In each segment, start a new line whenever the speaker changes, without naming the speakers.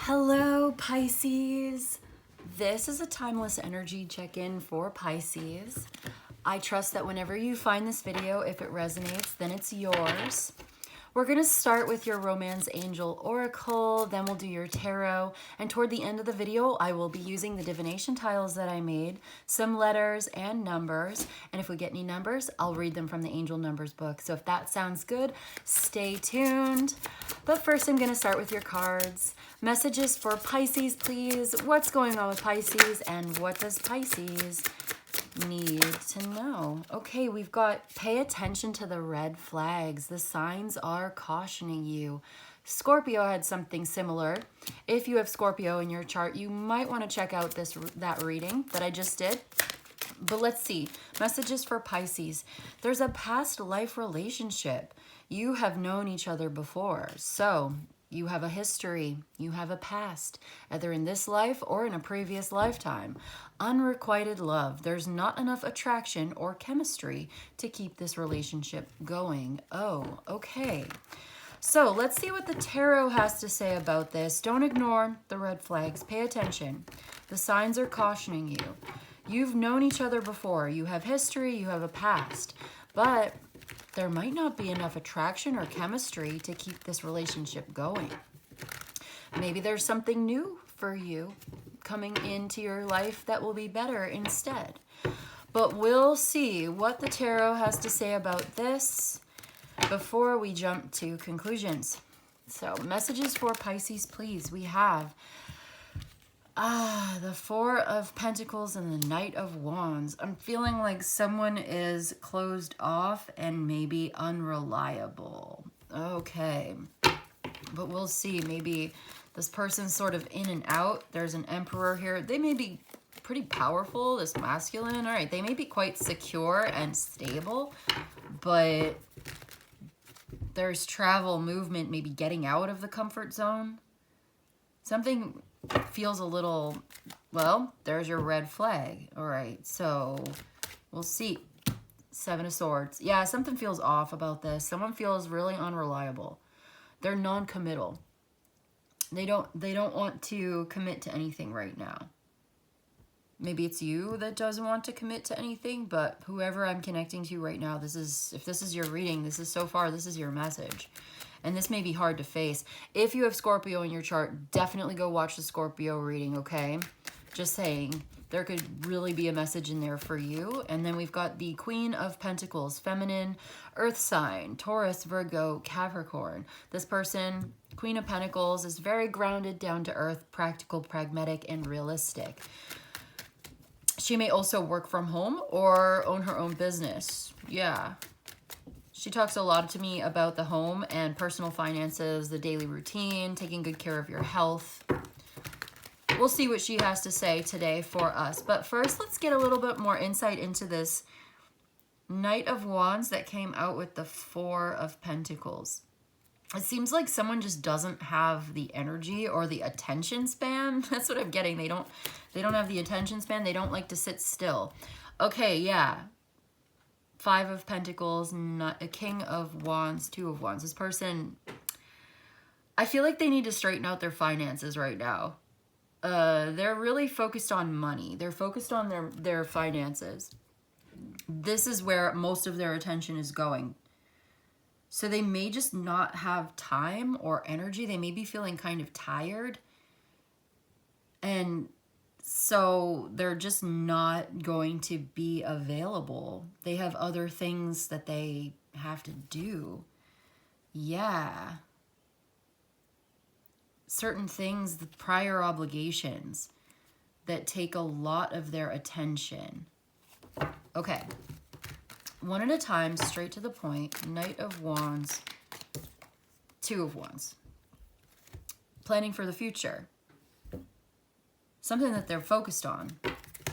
Hello, Pisces. This is a timeless energy check-in for Pisces. I trust that whenever you find this video, if it resonates, then it's yours. We're going to start with your Romance Angel Oracle, then we'll do your tarot, and toward the end of the video, I will be using the divination tiles that I made, some letters and numbers, and if we get any numbers, I'll read them from the Angel Numbers book. So if that sounds good, stay tuned. But first, I'm going to start with your cards. Messages for Pisces, please. What's going on with Pisces, and what does Pisces need to know? Okay, we've got pay attention to the red flags. The signs are cautioning you. Scorpio had something similar. If you have Scorpio in your chart, you might want to check out that reading that I just did. But let's see. Messages for Pisces. There's a past life relationship. You have known each other before. So you have a history, you have a past, either in this life or in a previous lifetime. Unrequited love. There's not enough attraction or chemistry to keep this relationship going. Oh, okay. So let's see what the tarot has to say about this. Don't ignore the red flags. Pay attention. The signs are cautioning you. You've known each other before. You have history, you have a past. But there might not be enough attraction or chemistry to keep this relationship going. Maybe there's something new for you coming into your life that will be better instead. But we'll see what the tarot has to say about this before we jump to conclusions. So, messages for Pisces, please. We have the Four of Pentacles and the Knight of Wands. I'm feeling like someone is closed off and maybe unreliable. Okay. But we'll see. Maybe this person's sort of in and out. There's an Emperor here. They may be pretty powerful, this masculine. All right. They may be quite secure and stable, but there's travel, movement, maybe getting out of the comfort zone. Something feels a little, well, there's your red flag. All right, so we'll see. Seven of Swords. Yeah, something feels off about this. Someone feels really unreliable. They're non-committal. They don't want to commit to anything right now. Maybe it's you that doesn't want to commit to anything, but whoever I'm connecting to right now, if this is your reading, this is your message. And this may be hard to face. If you have Scorpio in your chart, definitely go watch the Scorpio reading, okay? Just saying, there could really be a message in there for you. And then we've got the Queen of Pentacles, feminine, earth sign, Taurus, Virgo, Capricorn. This person, Queen of Pentacles, is very grounded, down to earth, practical, pragmatic, and realistic. She may also work from home or own her own business. Yeah. She talks a lot to me about the home and personal finances, the daily routine, taking good care of your health. We'll see what she has to say today for us. But first, let's get a little bit more insight into this Knight of Wands that came out with the Four of Pentacles. It seems like someone just doesn't have the energy or the attention span. That's what I'm getting. They don't have the attention span. They don't like to sit still. Okay, yeah. Five of Pentacles, not a King of Wands, Two of Wands. This person, I feel like they need to straighten out their finances right now. They're really focused on money. They're focused on their finances. This is where most of their attention is going. So they may just not have time or energy. They may be feeling kind of tired. And so they're just not going to be available. They have other things that they have to do. Yeah. Certain things, the prior obligations that take a lot of their attention. Okay. One at a time, straight to the point. Knight of Wands, Two of Wands. Planning for the future. Something that they're focused on.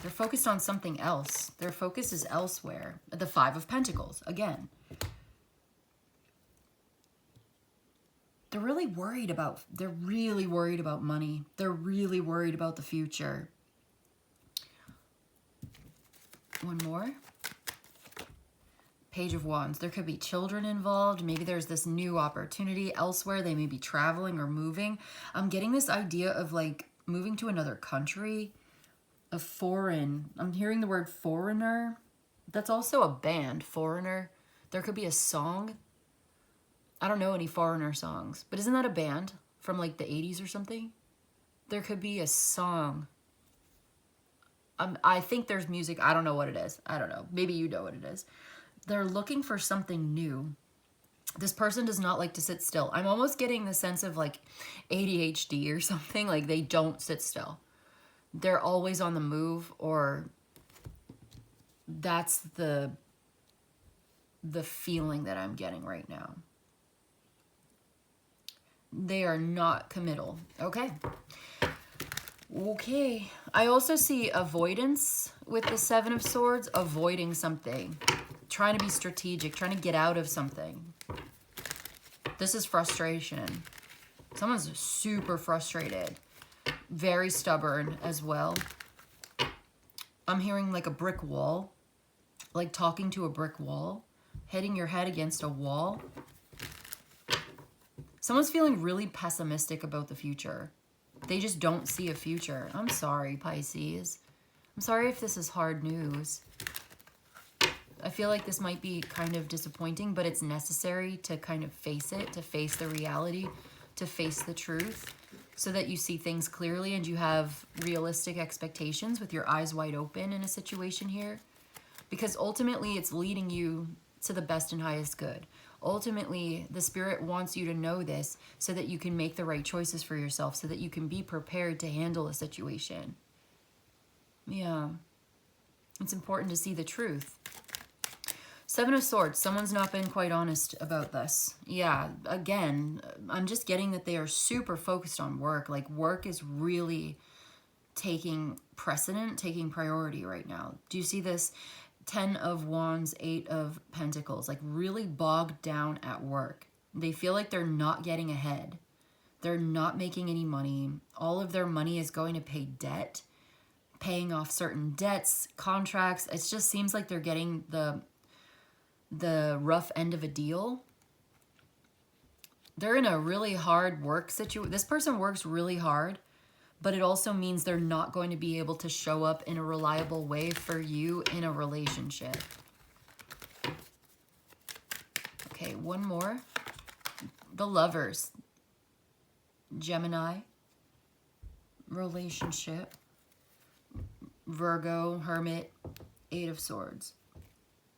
They're focused on something else. Their focus is elsewhere. The Five of Pentacles, again. They're really worried about money. They're really worried about the future. One more. Page of Wands. There could be children involved. Maybe there's this new opportunity elsewhere. They may be traveling or moving. I'm getting this idea of like moving to another country, a foreign. I'm hearing the word foreigner. That's also a band, Foreigner. There could be a song. I don't know any Foreigner songs, but isn't that a band from like the 80s or something? There could be a song. I think there's music. I don't know what it is. I don't know. Maybe you know what it is. They're looking for something new. This person does not like to sit still. I'm almost getting the sense of like ADHD or something. Like they don't sit still. They're always on the move, or that's the feeling that I'm getting right now. They are not committal. Okay. Okay. I also see avoidance with the Seven of Swords, avoiding something, trying to be strategic, trying to get out of something. This is frustration. Someone's super frustrated, very stubborn as well. I'm hearing like a brick wall, like talking to a brick wall, hitting your head against a wall. Someone's feeling really pessimistic about the future. They just don't see a future. I'm sorry, Pisces. I'm sorry if this is hard news. I feel like this might be kind of disappointing, but it's necessary to kind of face it, to face the reality, to face the truth, so that you see things clearly and you have realistic expectations with your eyes wide open in a situation here. Because ultimately, it's leading you to the best and highest good. Ultimately, the Spirit wants you to know this so that you can make the right choices for yourself, so that you can be prepared to handle a situation. Yeah. It's important to see the truth. Seven of Swords. Someone's not been quite honest about this. Yeah, again, I'm just getting that they are super focused on work. Like, work is really taking precedent, taking priority right now. Do you see this? 10 of Wands, 8 of Pentacles, like really bogged down at work. They feel like they're not getting ahead. They're not making any money. All of their money is going to pay debt, paying off certain debts, contracts. It just seems like they're getting the rough end of a deal. They're in a really hard work situation. This person works really hard, but it also means they're not going to be able to show up in a reliable way for you in a relationship. Okay, one more. The Lovers. Gemini. Relationship. Virgo, Hermit, 8 of Swords.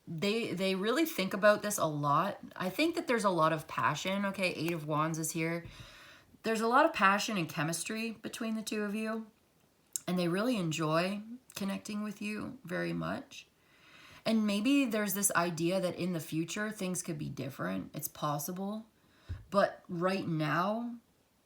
They really think about this a lot. I think that there's a lot of passion. Okay, 8 of Wands is here. There's a lot of passion and chemistry between the two of you, and they really enjoy connecting with you very much. And maybe there's this idea that in the future, things could be different. It's possible. But right now,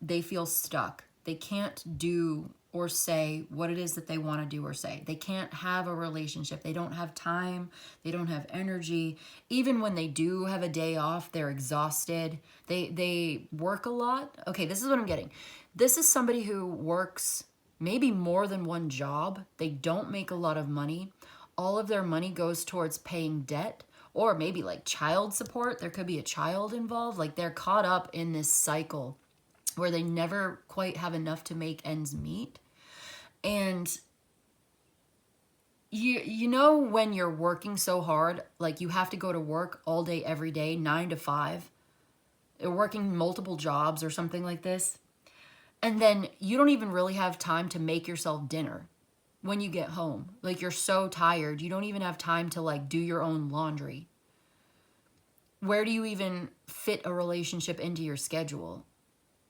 they feel stuck. They can't do or say what it is that they want to do or say. They can't have a relationship. They don't have time. They don't have energy. Even when they do have a day off, they're exhausted. They work a lot. Okay, this is what I'm getting. This is somebody who works maybe more than one job. They don't make a lot of money. All of their money goes towards paying debt, or maybe like child support. There could be a child involved. Like they're caught up in this cycle where they never quite have enough to make ends meet. And you know when you're working so hard, like you have to go to work all day, every day, 9 to 5, or working multiple jobs or something like this. And then you don't even really have time to make yourself dinner when you get home. Like you're so tired, you don't even have time to like do your own laundry. Where do you even fit a relationship into your schedule?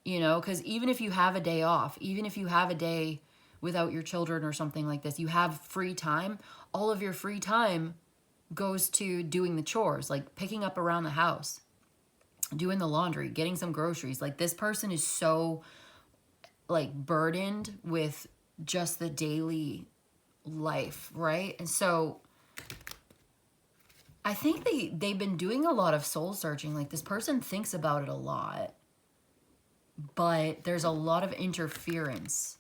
You know, because even if you have a day off, even if you have a day without your children or something like this, you have free time. All of your free time goes to doing the chores, like picking up around the house, doing the laundry, getting some groceries. Like this person is so like burdened with just the daily life, right? And so I think they've been doing a lot of soul searching. Like this person thinks about it a lot, but there's a lot of interference,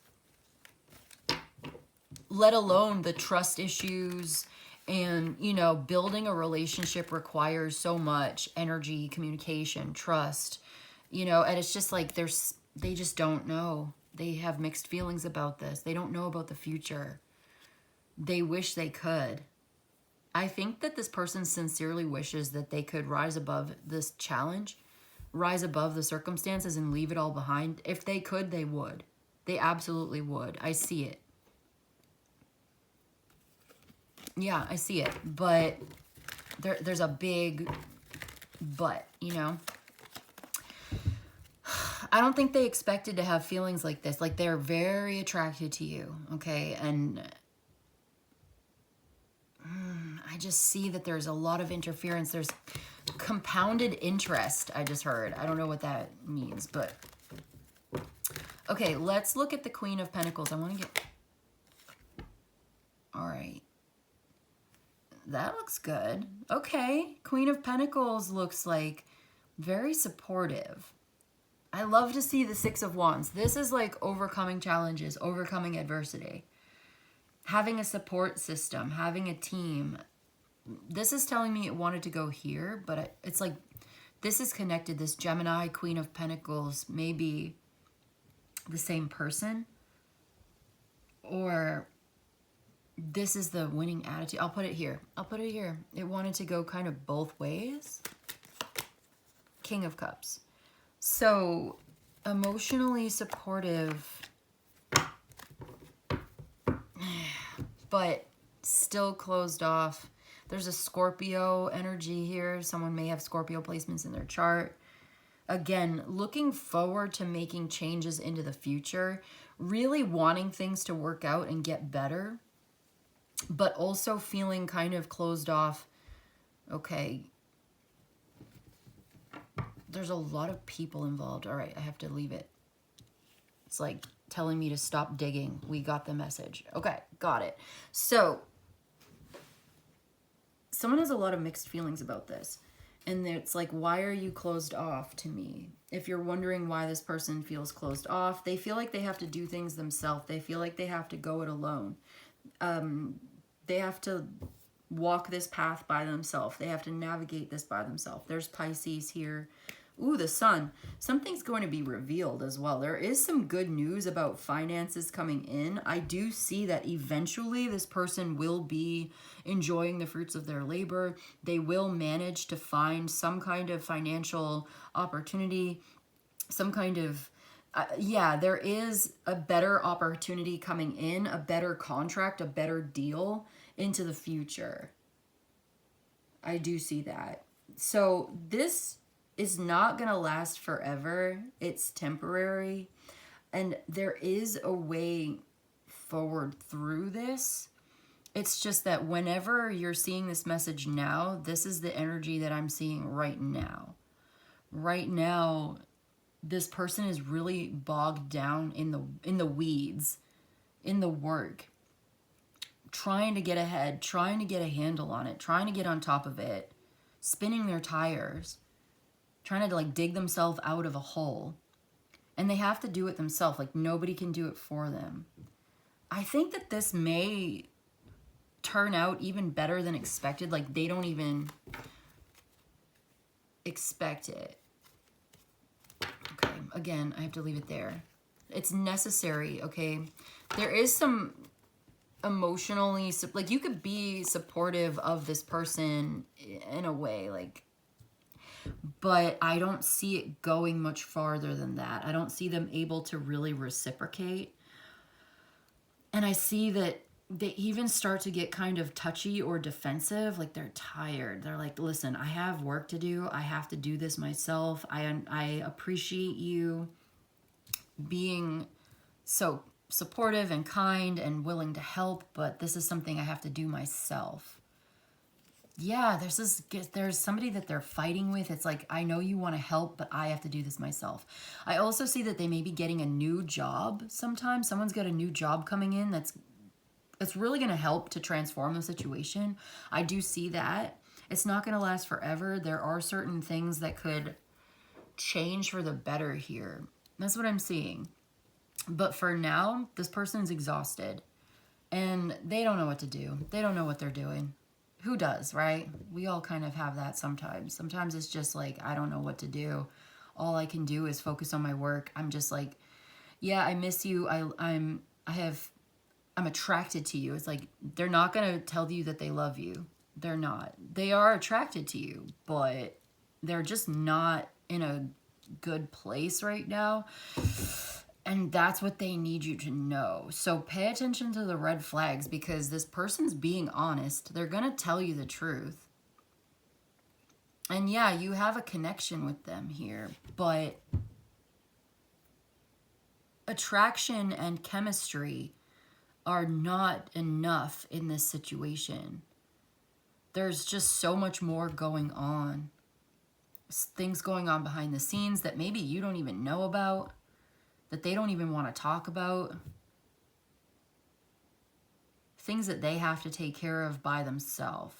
let alone the trust issues And, you know, building a relationship requires so much energy, communication, trust, you know, and it's just like they just don't know. They have mixed feelings about this. They don't know about the future. They wish they could. I think that this person sincerely wishes that they could rise above this challenge, rise above the circumstances and leave it all behind. If they could, they would. They absolutely would. I see it. Yeah, I see it. But there's a big but, you know. I don't think they expected to have feelings like this. Like, they're very attracted to you, okay? And I just see that there's a lot of interference. There's compounded interest, I just heard. I don't know what that means, but... Okay, let's look at the Queen of Pentacles. I want to get... All right. That looks good. Okay, Queen of Pentacles looks like very supportive. I love to see the Six of Wands. This is like overcoming challenges, overcoming adversity. Having a support system, having a team. This is telling me it wanted to go here, but it's like this is connected. This Gemini, Queen of Pentacles, may be the same person. Or this is the winning attitude. I'll put it here. I'll put it here. It wanted to go kind of both ways. King of Cups. So, emotionally supportive, but still closed off. There's a Scorpio energy here. Someone may have Scorpio placements in their chart. Again, looking forward to making changes into the future, really wanting things to work out and get better, but also feeling kind of closed off. Okay, there's a lot of people involved. All right, I have to leave it. It's like telling me to stop digging. We got the message. Okay, got it. So, someone has a lot of mixed feelings about this. And it's like, why are you closed off to me? If you're wondering why this person feels closed off, they feel like they have to do things themselves. They feel like they have to go it alone. They have to walk this path by themselves. They have to navigate this by themselves. There's Pisces here. Ooh, the Sun. Something's going to be revealed as well. There is some good news about finances coming in. I do see that eventually this person will be enjoying the fruits of their labor. They will manage to find some kind of financial opportunity, some kind of, yeah, there is a better opportunity coming in, a better contract, a better deal into the future. I do see that. So this is not going to last forever. It's temporary. And there is a way forward through this. It's just that whenever you're seeing this message now, this is the energy that I'm seeing right now. Right now, this person is really bogged down in the weeds, in the work, trying to get ahead, trying to get a handle on it, trying to get on top of it, spinning their tires, trying to like dig themselves out of a hole. And they have to do it themselves. Like nobody can do it for them. I think that this may turn out even better than expected. Like they don't even expect it. Okay, again, I have to leave it there. It's necessary, okay? There is some emotionally, like you could be supportive of this person in a way, like, but I don't see it going much farther than that. I don't see them able to really reciprocate. And I see that they even start to get kind of touchy or defensive, like they're tired. They're like, listen, I have work to do. I have to do this myself. I appreciate you being so supportive and kind and willing to help, but this is something I have to do myself. Yeah, there's somebody that they're fighting with. It's like, I know you want to help, but I have to do this myself. I also see that they may be getting a new job sometime. Someone's got a new job coming in that's really going to help to transform the situation. I do see that. It's not going to last forever. There are certain things that could change for the better here. That's what I'm seeing. But for now, this person's exhausted. And they don't know what to do. They don't know what they're doing. Who does, right? We all kind of have that sometimes. Sometimes it's just like, I don't know what to do. All I can do is focus on my work. I'm just like, yeah, I miss you. I'm attracted to you. It's like, they're not going to tell you that they love you. They're not. They are attracted to you, but they're just not in a good place right now. And that's what they need you to know. So pay attention to the red flags, because this person's being honest. They're going to tell you the truth. And yeah, you have a connection with them here, but attraction and chemistry are not enough in this situation. There's just so much more going on. Things going on behind the scenes that maybe you don't even know about, that they don't even want to talk about. Things that they have to take care of by themselves.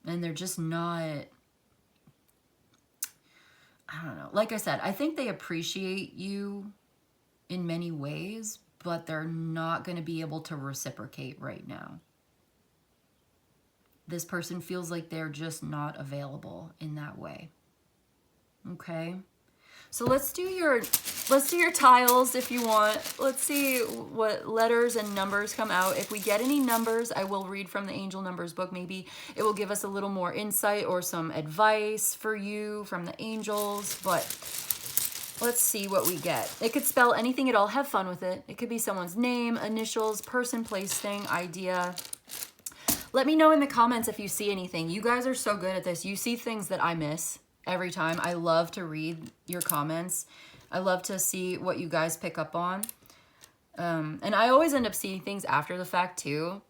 And they're just not, I don't know. Like I said, I think they appreciate you in many ways, but they're not going to be able to reciprocate right now. This person feels like they're just not available in that way. Okay? So let's do your tiles if you want. Let's see what letters and numbers come out. If we get any numbers, I will read from the Angel Numbers book. Maybe it will give us a little more insight or some advice for you from the angels. But let's see what we get. It could spell anything at all. Have fun with it. It could be someone's name, initials, person, place, thing, idea. Let me know in the comments if you see anything. You guys are so good at this. You see things that I miss every time. I love to read your comments. I love to see what you guys pick up on. And I always end up seeing things after the fact too.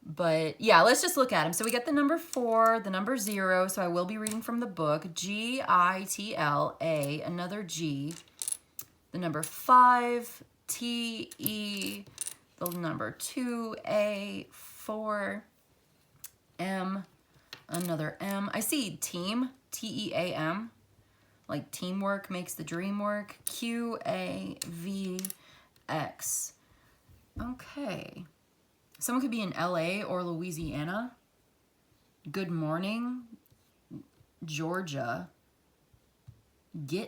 But yeah, let's just look at them. So we get the number 4, the number 0. So I will be reading from the book. G-I-T-L-A, another G. The number 5, T-E, the number 2, A, 4, M, another M. I see team, T-E-A-M, like teamwork makes the dream work. Q-A-V-X. Okay. Someone could be in LA or Louisiana. Good morning, Georgia. Go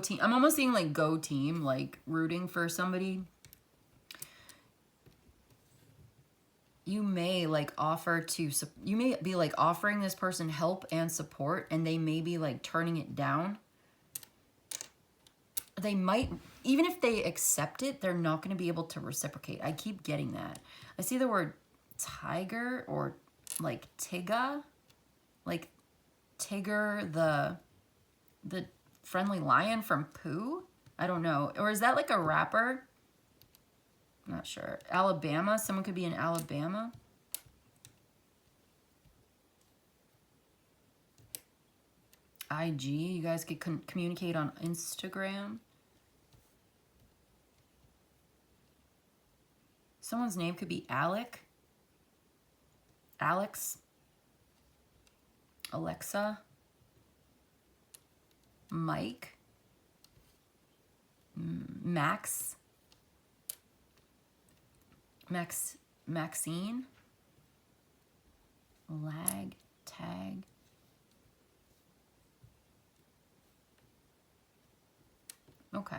team. I'm almost seeing like go team, like rooting for somebody. You may like you may be like offering this person help and support, and they may be like turning it down. They might, even if they accept it, they're not going to be able to reciprocate. I keep getting that. I see the word tiger or like Tigga, like Tigger, the friendly lion from Pooh. I don't know. Or is that like a rapper? Not sure. Alabama. Someone could be in Alabama. IG. You guys could communicate on Instagram. Someone's name could be Alec. Alex. Alexa. Mike. Max. Maxine, lag, tag. Okay.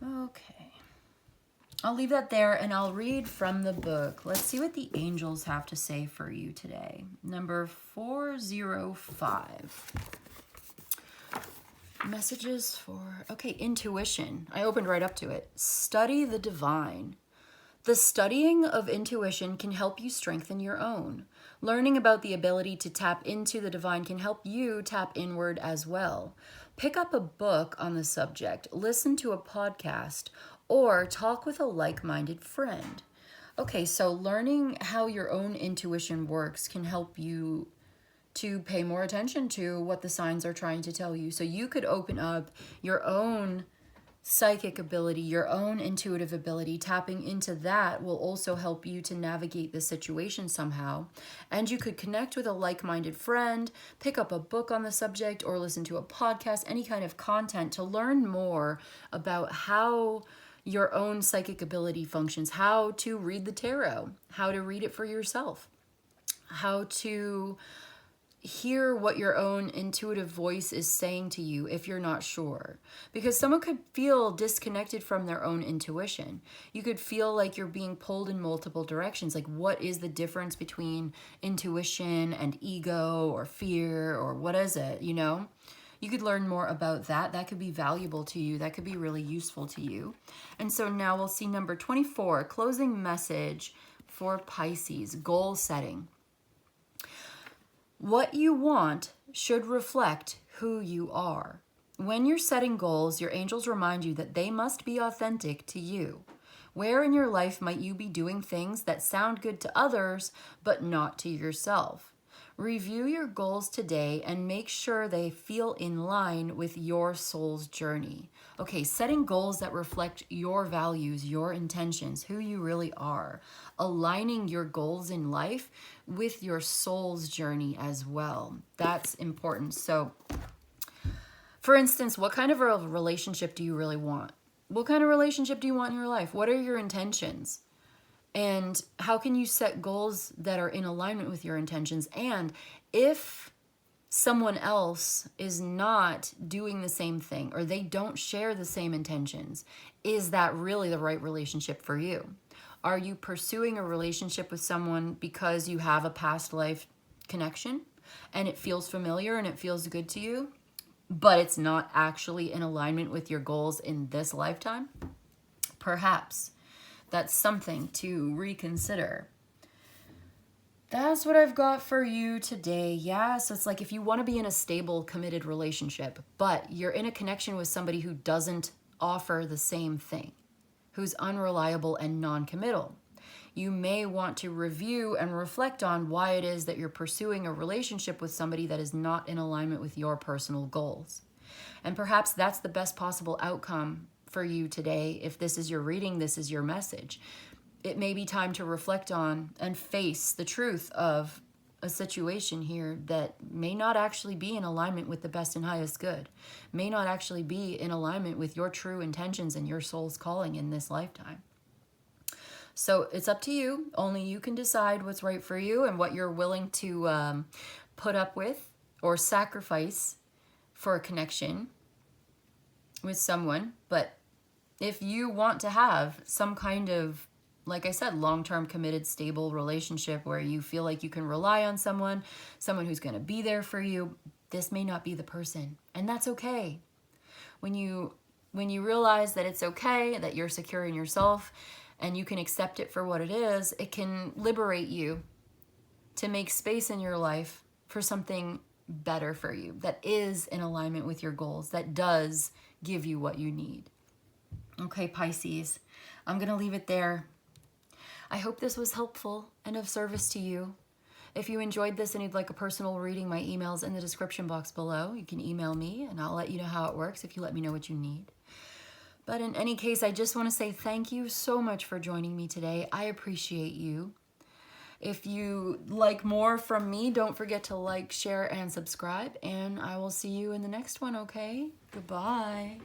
Okay. I'll leave that there and I'll read from the book. Let's see what the angels have to say for you today. Number 405. Messages for, okay, intuition. I opened right up to it. Study the divine. The studying of intuition can help you strengthen your own. Learning about the ability to tap into the divine can help you tap inward as well. Pick up a book on the subject, listen to a podcast, or talk with a like-minded friend. Okay, so learning how your own intuition works can help you to pay more attention to what the signs are trying to tell you. So you could open up your own psychic ability, your own intuitive ability, tapping into that will also help you to navigate the situation somehow. And you could connect with a like-minded friend, pick up a book on the subject, or listen to a podcast, any kind of content to learn more about how your own psychic ability functions, how to read the tarot, how to read it for yourself, how to hear what your own intuitive voice is saying to you if you're not sure. Because someone could feel disconnected from their own intuition. You could feel like you're being pulled in multiple directions. Like, what is the difference between intuition and ego or fear, or what is it, you know? You could learn more about that. That could be valuable to you. That could be really useful to you. And so now we'll see number 24, closing message for Pisces, goal setting. What you want should reflect who you are. When you're setting goals, your angels remind you that they must be authentic to you. Where in your life might you be doing things that sound good to others, but not to yourself? Review your goals today and make sure they feel in line with your soul's journey. Okay, setting goals that reflect your values, your intentions, who you really are. Aligning your goals in life with your soul's journey as well. That's important. So, for instance, what kind of a relationship do you really want? What kind of relationship do you want in your life? What are your intentions? And how can you set goals that are in alignment with your intentions? And if someone else is not doing the same thing, or they don't share the same intentions, is that really the right relationship for you? Are you pursuing a relationship with someone because you have a past life connection and it feels familiar and it feels good to you, but it's not actually in alignment with your goals in this lifetime? Perhaps that's something to reconsider. That's what I've got for you today. Yeah, so it's like if you want to be in a stable, committed relationship, but you're in a connection with somebody who doesn't offer the same thing, who's unreliable and non-committal, you may want to review and reflect on why it is that you're pursuing a relationship with somebody that is not in alignment with your personal goals. And perhaps that's the best possible outcome for you today. If this is your reading, this is your message. It may be time to reflect on and face the truth of a situation here that may not actually be in alignment with the best and highest good, may not actually be in alignment with your true intentions and your soul's calling in this lifetime. So it's up to you. Only you can decide what's right for you and what you're willing to put up with or sacrifice for a connection with someone. But if you want to have some kind of, like I said, long-term committed, stable relationship where you feel like you can rely on someone who's going to be there for you, this may not be the person. And that's okay. When you realize that it's okay, that you're secure in yourself and you can accept it for what it is, it can liberate you to make space in your life for something better for you, that is in alignment with your goals, that does give you what you need. Okay, Pisces, I'm going to leave it there. I hope this was helpful and of service to you. If you enjoyed this and you'd like a personal reading, my email's in the description box below. You can email me and I'll let you know how it works if you let me know what you need. But in any case, I just want to say thank you so much for joining me today. I appreciate you. If you like more from me, don't forget to like, share, and subscribe. And I will see you in the next one, okay? Goodbye.